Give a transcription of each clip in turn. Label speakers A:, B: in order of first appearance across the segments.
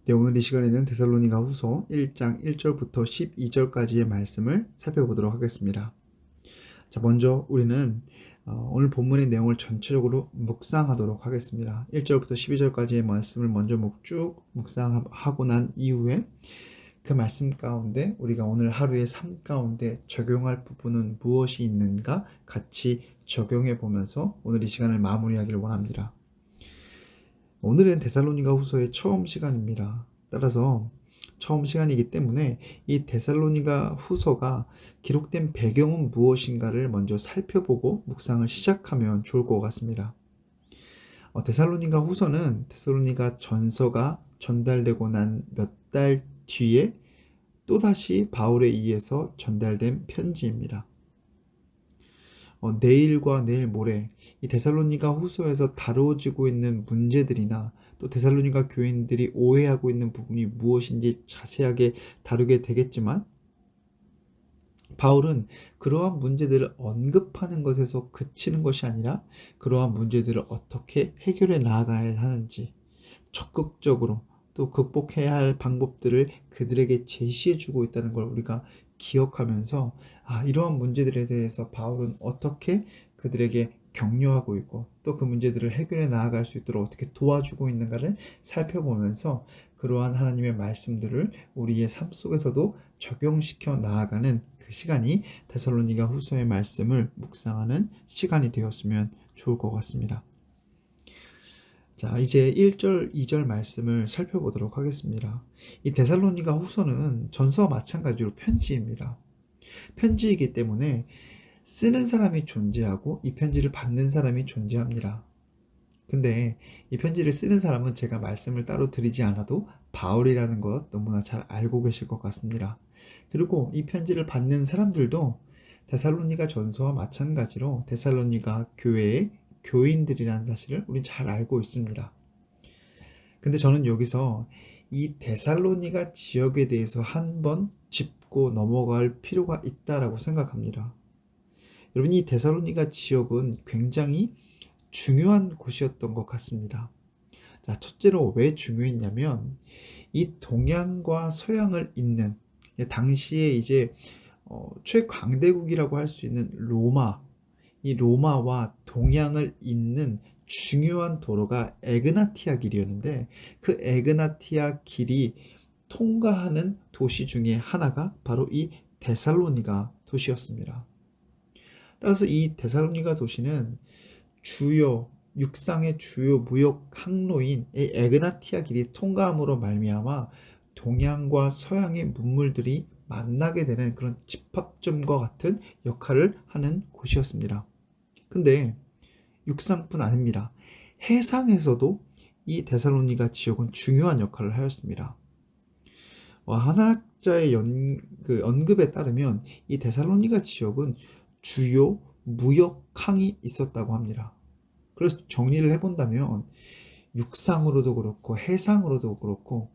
A: 네, 오늘 이 시간에는 데살로니가 후서 1장 1절부터 12절까지의 말씀을 살펴보도록 하겠습니다. 자, 먼저 우리는 오늘 본문의 내용을 전체적으로 묵상하도록 하겠습니다. 1절부터 12절까지의 말씀을 먼저 쭉 묵상하고 난 이후에 그 말씀 가운데 우리가 오늘 하루의 삶 가운데 적용할 부분은 무엇이 있는가 같이 적용해 보면서 오늘 이 시간을 마무리하기를 원합니다. 오늘은 데살로니가 후서의 처음 시간입니다. 따라서 처음 시간이기 때문에 이 데살로니가 후서가 기록된 배경은 무엇인가를 먼저 살펴보고 묵상을 시작하면 좋을 것 같습니다. 데살로니가 후서는 데살로니가 전서가 전달되고 난 몇 달 뒤에 또다시 바울에 의해서 전달된 편지입니다. 내일과 내일 모레 이 데살로니가 후서에서 다루어지고 있는 문제들이나 또 데살로니가 교인들이 오해하고 있는 부분이 무엇인지 자세하게 다루게 되겠지만, 바울은 그러한 문제들을 언급하는 것에서 그치는 것이 아니라 그러한 문제들을 어떻게 해결해 나아가야 하는지 적극적으로 또 극복해야 할 방법들을 그들에게 제시해 주고 있다는 걸 우리가 기억하면서, 이러한 문제들에 대해서 바울은 어떻게 그들에게 격려하고 있고 또 그 문제들을 해결해 나아갈 수 있도록 어떻게 도와주고 있는가를 살펴보면서 그러한 하나님의 말씀들을 우리의 삶 속에서도 적용시켜 나아가는 그 시간이 데살로니가 후서의 말씀을 묵상하는 시간이 되었으면 좋을 것 같습니다. 자, 이제 1절, 2절 말씀을 살펴보도록 하겠습니다. 이 데살로니가 후서는 전서와 마찬가지로 편지입니다. 편지이기 때문에 쓰는 사람이 존재하고 이 편지를 받는 사람이 존재합니다. 근데 이 편지를 쓰는 사람은 제가 말씀을 따로 드리지 않아도 바울이라는 것 너무나 잘 알고 계실 것 같습니다. 그리고 이 편지를 받는 사람들도 데살로니가 전서와 마찬가지로 데살로니가 교회의 교인들이라는 사실을 우리 잘 알고 있습니다. 근데 저는 여기서 이 데살로니가 지역에 대해서 한번 짚고 넘어갈 필요가 있다라고 생각합니다. 여러분, 이 데살로니가 지역은 굉장히 중요한 곳이었던 것 같습니다. 자, 첫째로 왜 중요했냐면 이 동양과 서양을 잇는, 당시에 이제 최강대국이라고 할 수 있는 로마, 이 로마와 동양을 잇는 중요한 도로가 에그나티아 길이었는데, 그 에그나티아 길이 통과하는 도시 중에 하나가 바로 이 데살로니가 도시였습니다. 따라서 이 데살로니가 도시는 주요 육상의 주요 무역 항로인 이 에그나티아 길이 통과함으로 말미암아 동양과 서양의 문물들이 만나게 되는 그런 집합점과 같은 역할을 하는 곳이었습니다. 근데 육상뿐 아닙니다. 해상에서도 이 데살로니가 지역은 중요한 역할을 하였습니다. 한학자의 언급에 따르면 이 데살로니가 지역은 주요 무역항이 있었다고 합니다. 그래서 정리를 해본다면 육상으로도 그렇고 해상으로도 그렇고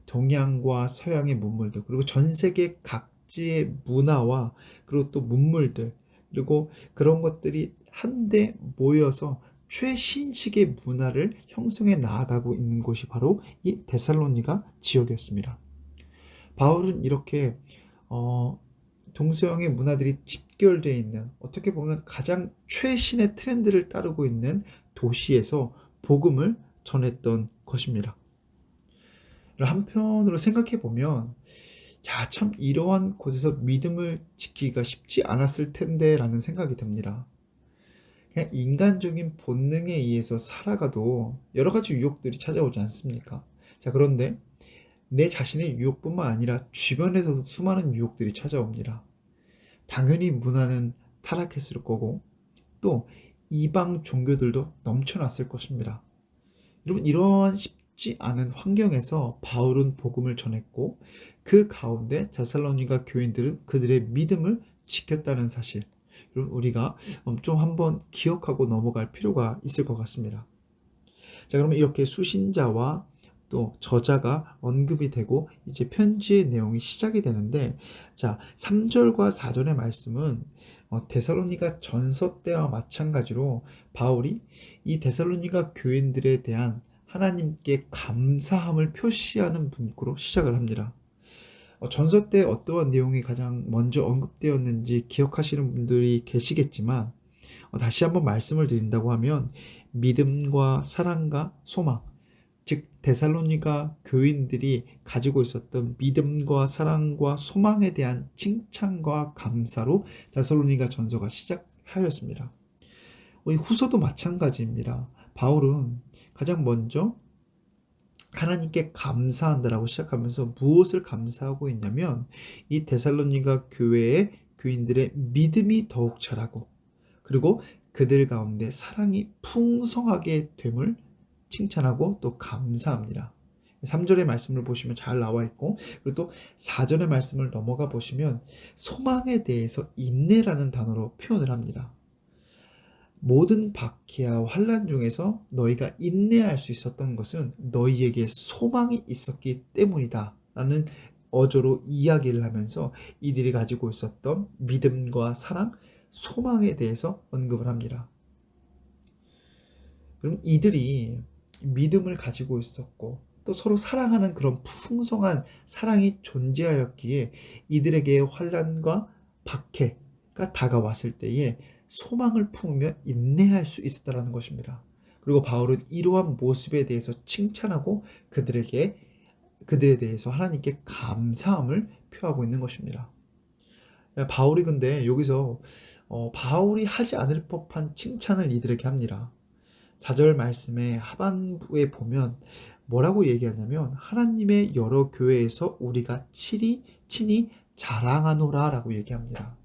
A: 동양과 서양의 문물들, 그리고 전 세계 각지의 문화와 그리고 또 문물들, 그리고 그런 것들이 한데 모여서 최신식의 문화를 형성해 나아가고 있는 곳이 바로 이 데살로니가 지역이었습니다. 바울은 이렇게 동서양의 문화들이 집결되어 있는, 어떻게 보면 가장 최신의 트렌드를 따르고 있는 도시에서 복음을 전했던 것입니다. 한편으로 생각해 보면, 참 이러한 곳에서 믿음을 지키기가 쉽지 않았을 텐데 라는 생각이 듭니다. 그냥 인간적인 본능에 의해서 살아가도 여러 가지 유혹들이 찾아오지 않습니까? 자, 그런데 내 자신의 유혹뿐만 아니라 주변에서도 수많은 유혹들이 찾아옵니다. 당연히 문화는 타락했을 거고 또 이방 종교들도 넘쳐났을 것입니다. 여러분, 이러한 쉽지 않은 환경에서 바울은 복음을 전했고 그 가운데 데살로니가 교인들은 그들의 믿음을 지켰다는 사실, 여러분, 우리가 좀 한번 기억하고 넘어갈 필요가 있을 것 같습니다. 자, 그러면 이렇게 수신자와 또 저자가 언급이 되고 이제 편지의 내용이 시작이 되는데, 자, 3절과 4절의 말씀은 데살로니가 전서 때와 마찬가지로 바울이 이 데살로니가 교인들에 대한 하나님께 감사함을 표시하는 문구로 시작을 합니다. 전서 때 어떠한 내용이 가장 먼저 언급되었는지 기억하시는 분들이 계시겠지만, 다시 한번 말씀을 드린다고 하면 믿음과 사랑과 소망, 즉 데살로니가 교인들이 가지고 있었던 믿음과 사랑과 소망에 대한 칭찬과 감사로 데살로니가 전서가 시작하였습니다. 이 후서도 마찬가지입니다. 바울은 가장 먼저 하나님께 감사한다라고 시작하면서 무엇을 감사하고 있냐면, 이 데살로니가 교회의 교인들의 믿음이 더욱 자라고, 그리고 그들 가운데 사랑이 풍성하게 됨을 칭찬하고 또 감사합니다. 3절의 말씀을 보시면 잘 나와 있고, 그리고 또 4절의 말씀을 넘어가 보시면 소망에 대해서 인내라는 단어로 표현을 합니다. 모든 박해와 환난 중에서 너희가 인내할 수 있었던 것은 너희에게 소망이 있었기 때문이다 라는 어조로 이야기를 하면서 이들이 가지고 있었던 믿음과 사랑, 소망에 대해서 언급을 합니다. 그럼 이들이 믿음을 가지고 있었고 또 서로 사랑하는 그런 풍성한 사랑이 존재하였기에 이들에게 환난과 박해가 다가왔을 때에 소망을 품으며 인내할 수 있었다는 것입니다. 그리고 바울은 이러한 모습에 대해서 칭찬하고 그들에 대해서 하나님께 감사함을 표하고 있는 것입니다. 바울이 근데 여기서 바울이 하지 않을 법한 칭찬을 이들에게 합니다. 4절 말씀의 하반부에 보면 뭐라고 얘기하냐면, 하나님의 여러 교회에서 우리가 친히 자랑하노라 라고 얘기합니다.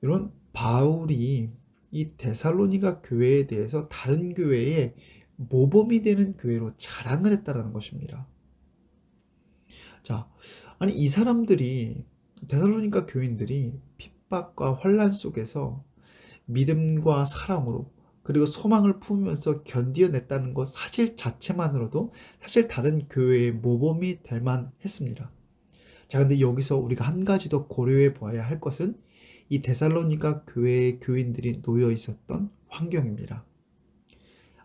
A: 이런 바울이 이 데살로니가 교회에 대해서 다른 교회에 모범이 되는 교회로 자랑을 했다라는 것입니다. 자, 아니 이 사람들이, 데살로니가 교인들이 핍박과 환난 속에서 믿음과 사랑으로 그리고 소망을 품으면서 견디어냈다는 것 사실 자체만으로도 사실 다른 교회의 모범이 될 만했습니다. 자, 근데 여기서 우리가 한 가지 더 고려해 봐야 할 것은 이 데살로니가 교회의 교인들이 놓여 있었던 환경입니다.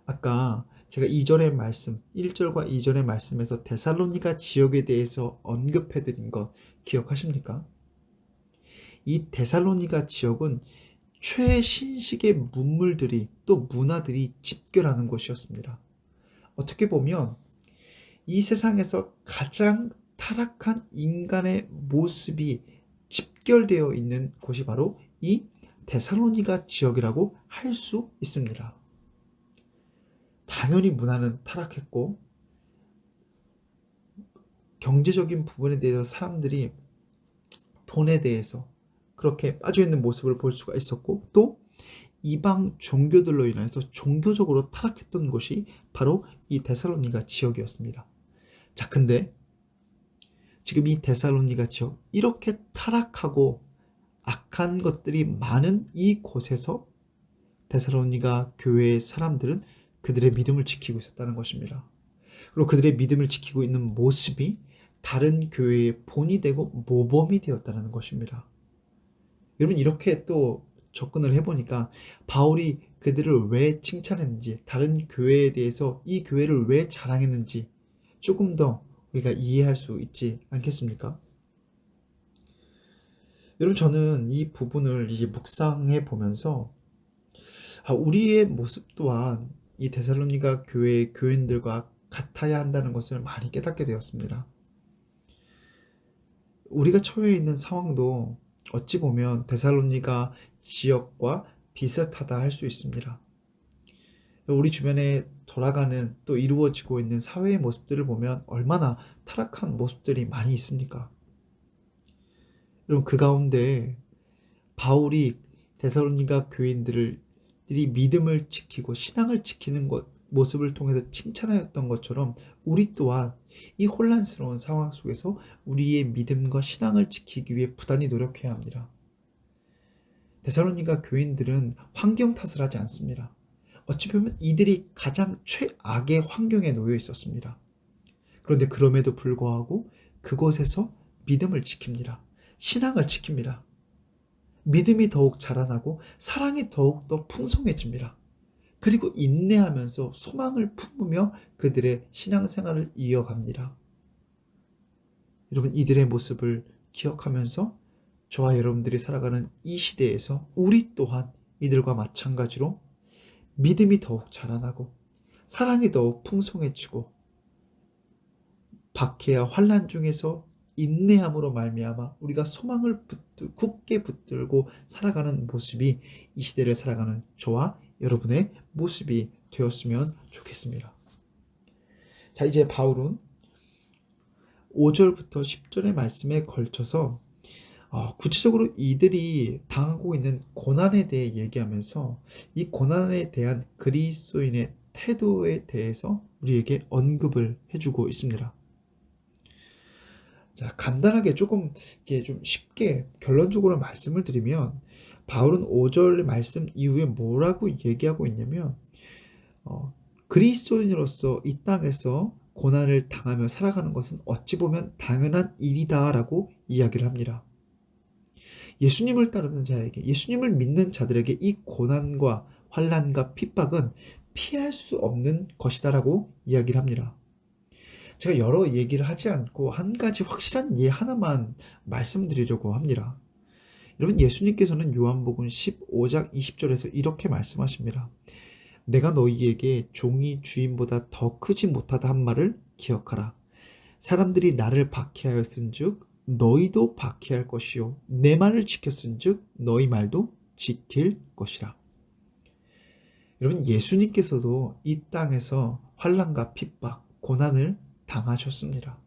A: 아까 제가 2절의 말씀, 1절과 2절의 말씀에서 데살로니가 지역에 대해서 언급해 드린 것 기억하십니까? 이 데살로니가 지역은 최신식의 문물들이 또 문화들이 집결하는 곳이었습니다. 어떻게 보면 이 세상에서 가장 타락한 인간의 모습이 집결되어 있는 곳이 바로 이 데살로니가 지역이라고 할 수 있습니다. 당연히 문화는 타락했고 경제적인 부분에 대해서 사람들이 돈에 대해서 그렇게 빠져있는 모습을 볼 수가 있었고, 또 이방 종교들로 인해서 종교적으로 타락했던 곳이 바로 이 데살로니가 지역이었습니다. 자, 근데 지금 이 데살로니가 지역, 이렇게 타락하고 악한 것들이 많은 이곳에서 데살로니가 교회의 사람들은 그들의 믿음을 지키고 있었다는 것입니다. 그리고 그들의 믿음을 지키고 있는 모습이 다른 교회의 본이 되고 모범이 되었다는 것입니다. 여러분, 이렇게 또 접근을 해보니까 바울이 그들을 왜 칭찬했는지, 다른 교회에 대해서 이 교회를 왜 자랑했는지 조금 더 우리가 이해할 수 있지 않겠습니까? 여러분, 저는 이 부분을 이제 묵상해 보면서 우리의 모습 또한 이 데살로니가 교회의 교인들과 같아야 한다는 것을 많이 깨닫게 되었습니다. 우리가 처해 있는 상황도 어찌 보면 데살로니가 지역과 비슷하다 할 수 있습니다. 우리 주변에 돌아가는 또 이루어지고 있는 사회의 모습들을 보면 얼마나 타락한 모습들이 많이 있습니까? 여러분, 그 가운데 바울이 데살로니가 교인들이 믿음을 지키고 신앙을 지키는 모습을 통해서 칭찬하였던 것처럼 우리 또한 이 혼란스러운 상황 속에서 우리의 믿음과 신앙을 지키기 위해 부단히 노력해야 합니다. 데살로니가 교인들은 환경 탓을 하지 않습니다. 어찌 보면 이들이 가장 최악의 환경에 놓여 있었습니다. 그런데 그럼에도 불구하고 그곳에서 믿음을 지킵니다. 신앙을 지킵니다. 믿음이 더욱 자라나고 사랑이 더욱 더 풍성해집니다. 그리고 인내하면서 소망을 품으며 그들의 신앙생활을 이어갑니다. 여러분, 이들의 모습을 기억하면서 저와 여러분들이 살아가는 이 시대에서 우리 또한 이들과 마찬가지로 믿음이 더욱 자라나고 사랑이 더욱 풍성해지고 박해와 환난 중에서 인내함으로 말미암아 우리가 소망을 굳게 붙들고 살아가는 모습이 이 시대를 살아가는 저와 여러분의 모습이 되었으면 좋겠습니다. 자, 이제 바울은 5절부터 10절의 말씀에 걸쳐서 구체적으로 이들이 당하고 있는 고난에 대해 얘기하면서 이 고난에 대한 그리스도인의 태도에 대해서 우리에게 언급을 해주고 있습니다. 자, 간단하게 조금 이렇게 좀 쉽게 결론적으로 말씀을 드리면 바울은 5절 말씀 이후에 뭐라고 얘기하고 있냐면 그리스도인으로서 이 땅에서 고난을 당하며 살아가는 것은 어찌 보면 당연한 일이다라고 이야기를 합니다. 예수님을 따르는 자에게, 예수님을 믿는 자들에게 이 고난과 환난과 핍박은 피할 수 없는 것이다라고 이야기를 합니다. 제가 여러 얘기를 하지 않고 한 가지 확실한 예 하나만 말씀드리려고 합니다. 여러분, 예수님께서는 요한복음 15장 20절에서 이렇게 말씀하십니다. 내가 너희에게 종이 주인보다 더 크지 못하다 한 말을 기억하라. 사람들이 나를 박해하였은즉 너희도 박해할 것이요 내 말을 지켰은즉 너희 말도 지킬 것이라. 여러분, 예수님께서도 이 땅에서 환난과 핍박, 고난을 당하셨습니다.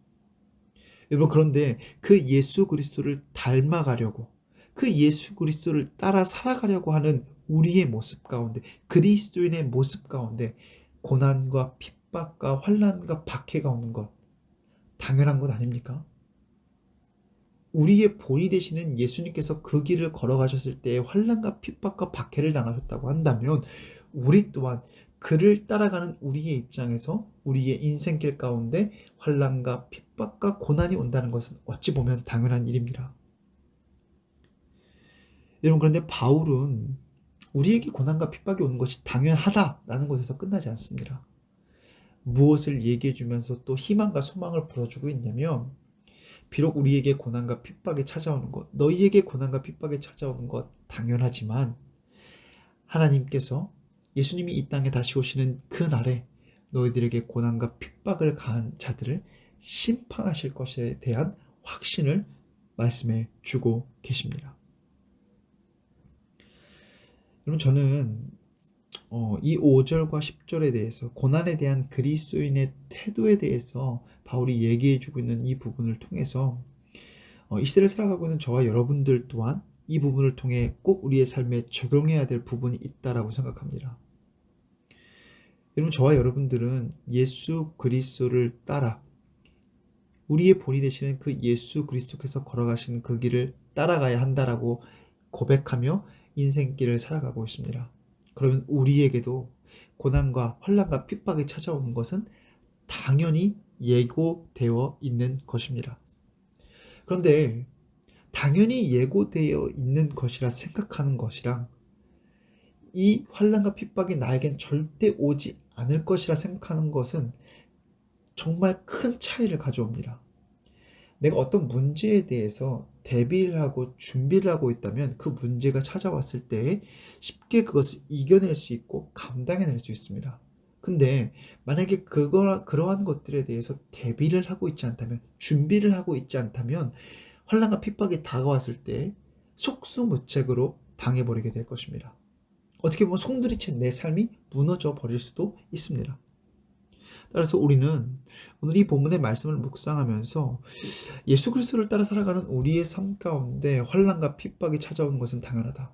A: 여러분, 그런데 그 예수 그리스도를 닮아가려고, 그 예수 그리스도를 따라 살아가려고 하는 우리의 모습 가운데, 그리스도인의 모습 가운데 고난과 핍박과 환난과 박해가 오는 것 당연한 것 아닙니까? 우리의 본이 되시는 예수님께서 그 길을 걸어가셨을 때 환난과 핍박과 박해를 당하셨다고 한다면 우리 또한 그를 따라가는 우리의 입장에서 우리의 인생길 가운데 환난과 핍박과 고난이 온다는 것은 어찌 보면 당연한 일입니다. 여러분, 그런데 바울은 우리에게 고난과 핍박이 오는 것이 당연하다라는 것에서 끝나지 않습니다. 무엇을 얘기해 주면서 또 희망과 소망을 불어주고 있냐면 비록 우리에게 고난과 핍박이 찾아오는 것, 너희에게 고난과 핍박이 찾아오는 것 당연하지만 하나님께서 예수님이 이 땅에 다시 오시는 그 날에 너희들에게 고난과 핍박을 가한 자들을 심판하실 것에 대한 확신을 말씀해 주고 계십니다. 여러분, 저는 이 5절과 10절에 대해서 고난에 대한 그리스도인의 태도에 대해서 바울이 얘기해 주고 있는 이 부분을 통해서 이 시대를 살아가고 있는 저와 여러분들 또한 이 부분을 통해 꼭 우리의 삶에 적용해야 될 부분이 있다라고 생각합니다. 여러분, 저와 여러분들은 예수 그리스도를 따라 우리의 본이 되시는 그 예수 그리스도께서 걸어가신 그 길을 따라가야 한다라고 고백하며 인생길을 살아가고 있습니다. 그러면 우리에게도 고난과 환난과 핍박이 찾아오는 것은 당연히 예고되어 있는 것입니다. 그런데 당연히 예고되어 있는 것이라 생각하는 것이랑 이 환난과 핍박이 나에겐 절대 오지 않을 것이라 생각하는 것은 정말 큰 차이를 가져옵니다. 내가 어떤 문제에 대해서 대비를 하고 준비를 하고 있다면 그 문제가 찾아왔을 때 쉽게 그것을 이겨낼 수 있고 감당해낼 수 있습니다. 근데 만약에 그러한 것들에 대해서 대비를 하고 있지 않다면, 준비를 하고 있지 않다면 환난과 핍박이 다가왔을 때 속수무책으로 당해버리게 될 것입니다. 어떻게 보면 송두리째 내 삶이 무너져 버릴 수도 있습니다. 따라서 우리는 오늘 이 본문의 말씀을 묵상하면서 예수 그리스도를 따라 살아가는 우리의 삶 가운데 환난과 핍박이 찾아오는 것은 당연하다.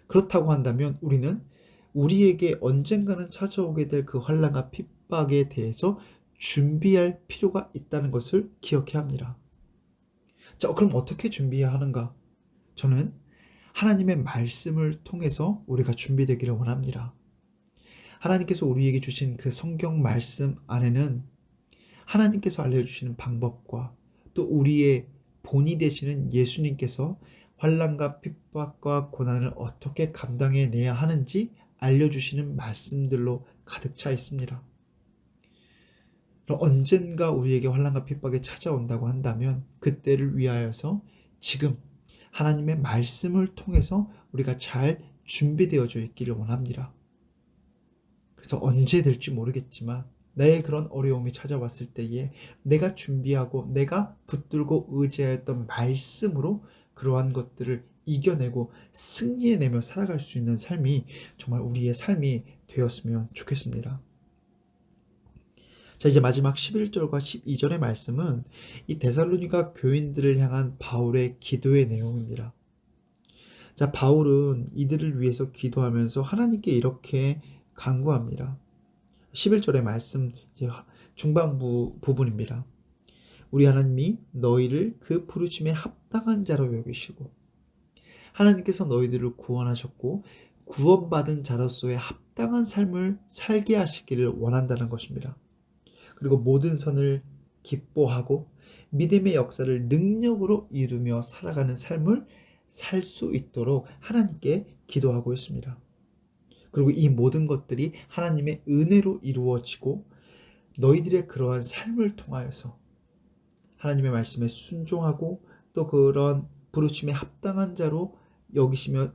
A: 그렇다고 한다면 우리는 우리에게 언젠가는 찾아오게 될 그 환난과 핍박에 대해서 준비할 필요가 있다는 것을 기억해야 합니다. 자, 그럼 어떻게 준비해야 하는가? 저는 하나님의 말씀을 통해서 우리가 준비되기를 원합니다. 하나님께서 우리에게 주신 그 성경 말씀 안에는 하나님께서 알려주시는 방법과 또 우리의 본이 되시는 예수님께서 환난과 핍박과 고난을 어떻게 감당해내야 하는지 알려주시는 말씀들로 가득 차 있습니다. 그럼 언젠가 우리에게 환난과 핍박이 찾아온다고 한다면 그때를 위하여서 지금 하나님의 말씀을 통해서 우리가 잘 준비되어져 있기를 원합니다. 그래서 언제 될지 모르겠지만 내 그런 어려움이 찾아왔을 때에 내가 준비하고 내가 붙들고 의지하였던 말씀으로 그러한 것들을 이겨내고 승리해내며 살아갈 수 있는 삶이 정말 우리의 삶이 되었으면 좋겠습니다. 자, 이제 마지막 11절과 12절의 말씀은 이 데살로니가 교인들을 향한 바울의 기도의 내용입니다. 자, 바울은 이들을 위해서 기도하면서 하나님께 이렇게 간구합니다. 11절의 말씀 이제 중반부 부분입니다. 우리 하나님이 너희를 그 부르심에 합당한 자로 여기시고 하나님께서 너희들을 구원하셨고 구원받은 자로서의 합당한 삶을 살게 하시기를 원한다는 것입니다. 그리고 모든 선을 기뻐하고 믿음의 역사를 능력으로 이루며 살아가는 삶을 살 수 있도록 하나님께 기도하고 있습니다. 그리고 이 모든 것들이 하나님의 은혜로 이루어지고 너희들의 그러한 삶을 통하여서 하나님의 말씀에 순종하고 또 그런 부르심에 합당한 자로 여기시며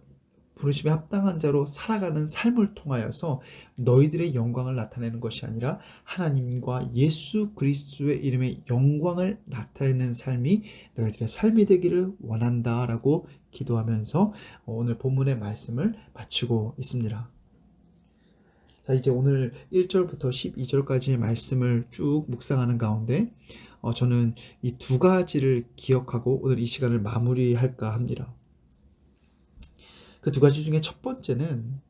A: 부르심에 합당한 자로 살아가는 삶을 통하여서 너희들의 영광을 나타내는 것이 아니라 하나님과 예수 그리스도의 이름의 영광을 나타내는 삶이 너희들의 삶이 되기를 원한다라고 기도하면서 오늘 본문의 말씀을 마치고 있습니다. 자, 이제 오늘 1절부터 12절까지의 말씀을 쭉 묵상하는 가운데 저는 이 두 가지를 기억하고 오늘 이 시간을 마무리할까 합니다. 그 두 가지 중에 첫 번째는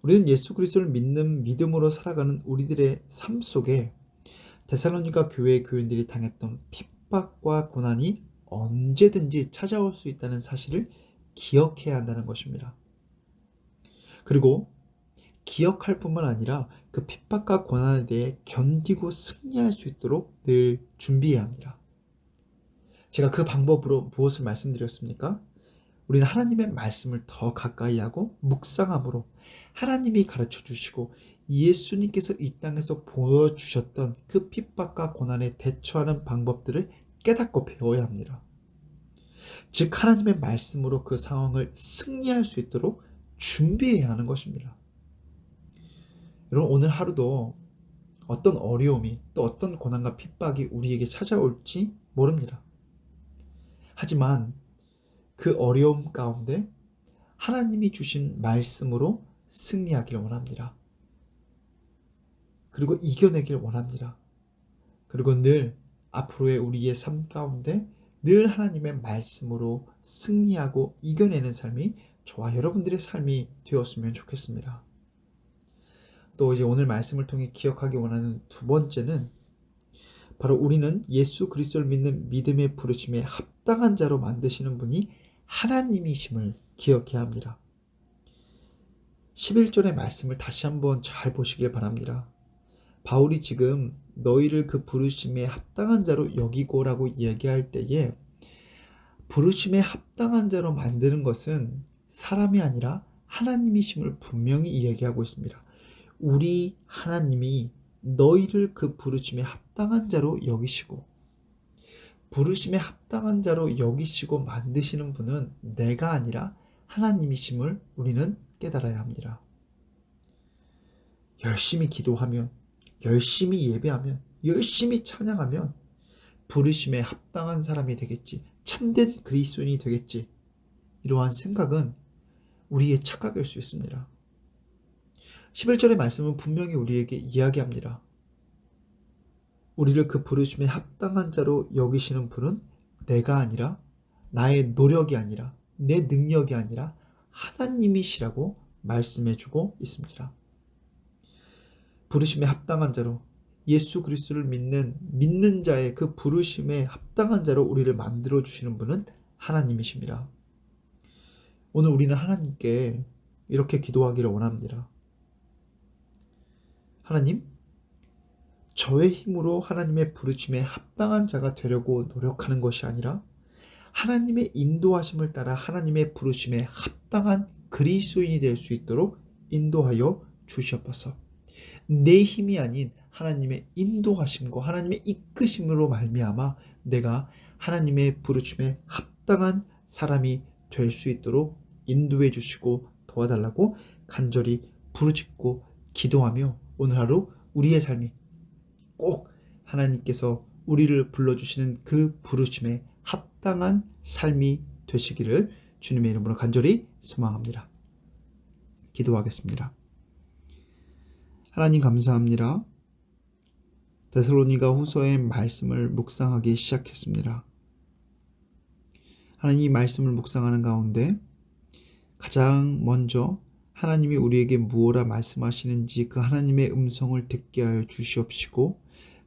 A: 우리는 예수 그리스도를 믿는 믿음으로 살아가는 우리들의 삶 속에 데살로니가 교회의 교인들이 당했던 핍박과 고난이 언제든지 찾아올 수 있다는 사실을 기억해야 한다는 것입니다. 그리고 기억할 뿐만 아니라 그 핍박과 고난에 대해 견디고 승리할 수 있도록 늘 준비해야 합니다. 제가 그 방법으로 무엇을 말씀드렸습니까? 우리는 하나님의 말씀을 더 가까이 하고 묵상함으로 하나님이 가르쳐 주시고 예수님께서 이 땅에서 보여주셨던 그 핍박과 고난에 대처하는 방법들을 깨닫고 배워야 합니다. 즉 하나님의 말씀으로 그 상황을 승리할 수 있도록 준비해야 하는 것입니다. 여러분, 오늘 하루도 어떤 어려움이 또 어떤 고난과 핍박이 우리에게 찾아올지 모릅니다. 하지만 그 어려움 가운데 하나님이 주신 말씀으로 승리하기를 원합니다. 그리고 이겨내길 원합니다. 그리고 늘 앞으로의 우리의 삶 가운데 늘 하나님의 말씀으로 승리하고 이겨내는 삶이 저와 여러분들의 삶이 되었으면 좋겠습니다. 또 이제 오늘 말씀을 통해 기억하기 원하는 두 번째는 바로 우리는 예수 그리스도를 믿는 믿음의 부르심에 합당한 자로 만드시는 분이 하나님이심을 기억해야 합니다. 11절의 말씀을 다시 한번 잘 보시길 바랍니다. 바울이 지금 너희를 그 부르심에 합당한 자로 여기고라고 이야기할 때에 부르심에 합당한 자로 만드는 것은 사람이 아니라 하나님이심을 분명히 이야기하고 있습니다. 우리 하나님이 너희를 그 부르심에 합당한 자로 여기시고 부르심에 합당한 자로 여기시고 만드시는 분은 내가 아니라 하나님이심을 우리는 깨달아야 합니다. 열심히 기도하면, 열심히 예배하면, 열심히 찬양하면 부르심에 합당한 사람이 되겠지, 참된 그리스도인이 되겠지, 이러한 생각은 우리의 착각일 수 있습니다. 11절의 말씀은 분명히 우리에게 이야기합니다. 우리를 그 부르심에 합당한 자로 여기시는 분은 내가 아니라 나의 노력이 아니라 내 능력이 아니라 하나님이시라고 말씀해주고 있습니다. 부르심에 합당한 자로 예수 그리스도를 믿는 자의 그 부르심에 합당한 자로 우리를 만들어 주시는 분은 하나님이십니다. 오늘 우리는 하나님께 이렇게 기도하기를 원합니다. 하나님, 저의 힘으로 하나님의 부르심에 합당한 자가 되려고 노력하는 것이 아니라 하나님의 인도하심을 따라 하나님의 부르심에 합당한 그리스도인이 될 수 있도록 인도하여 주시옵소서. 내 힘이 아닌 하나님의 인도하심과 하나님의 이끄심으로 말미암아 내가 하나님의 부르심에 합당한 사람이 될 수 있도록 인도해 주시고 도와달라고 간절히 부르짖고 기도하며 오늘 하루 우리의 삶이 꼭 하나님께서 우리를 불러주시는 그 부르심에 합당한 삶이 되시기를 주님의 이름으로 간절히 소망합니다. 기도하겠습니다. 하나님 감사합니다. 데살로니가 후서의 말씀을 묵상하기 시작했습니다. 하나님 이 말씀을 묵상하는 가운데 가장 먼저 하나님이 우리에게 무엇라 말씀하시는지 그 하나님의 음성을 듣게 하여 주시옵시고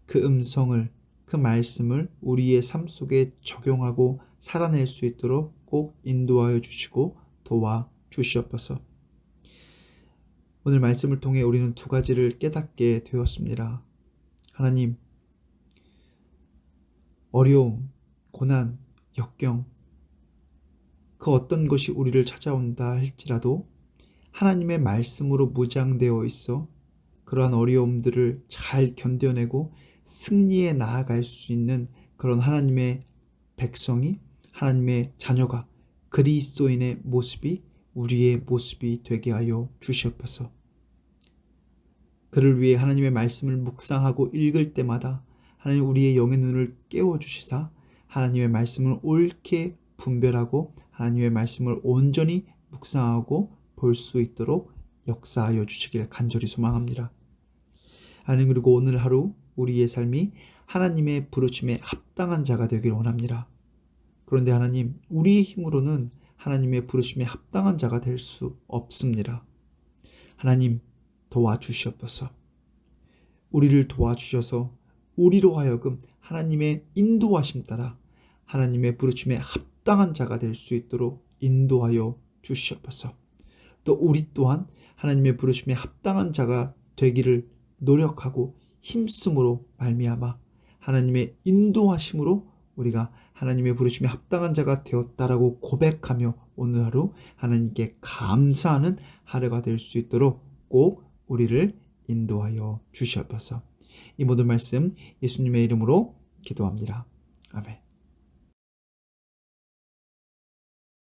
A: 그 음성을 그 말씀을 우리의 삶 속에 적용하고 살아낼 수 있도록 꼭 인도하여 주시고 도와 주시옵소서. 오늘 말씀을 통해 우리는 두 가지를 깨닫게 되었습니다. 하나님, 어려움, 고난, 역경, 그 어떤 것이 우리를 찾아온다 할지라도 하나님의 말씀으로 무장되어 있어 그러한 어려움들을 잘 견뎌내고 승리에 나아갈 수 있는 그런 하나님의 백성이, 하나님의 자녀가 그리스도인의 모습이 우리의 모습이 되게 하여 주시옵소서. 그를 위해 하나님의 말씀을 묵상하고 읽을 때마다 하나님 우리의 영의 눈을 깨워주시사 하나님의 말씀을 옳게 분별하고 하나님의 말씀을 온전히 묵상하고 볼 수 있도록 역사하여 주시길 간절히 소망합니다. 하나님, 그리고 오늘 하루 우리의 삶이 하나님의 부르심에 합당한 자가 되길 원합니다. 그런데 하나님, 우리의 힘으로는 하나님의 부르심에 합당한 자가 될 수 없습니다. 하나님, 도와주시옵소서. 우리를 도와주셔서 우리로 하여금 하나님의 인도하심 따라 하나님의 부르심에 합당한 자가 될 수 있도록 인도하여 주시옵소서. 또 우리 또한 하나님의 부르심에 합당한 자가 되기를 노력하고 힘쓰므로 말미암아 하나님의 인도하심으로 우리가 하나님의 부르심에 합당한 자가 되었다라고 고백하며 오늘 하루 하나님께 감사하는 하루가 될 수 있도록 꼭 우리를 인도하여 주시옵소서. 이 모든 말씀 예수님의 이름으로 기도합니다. 아멘.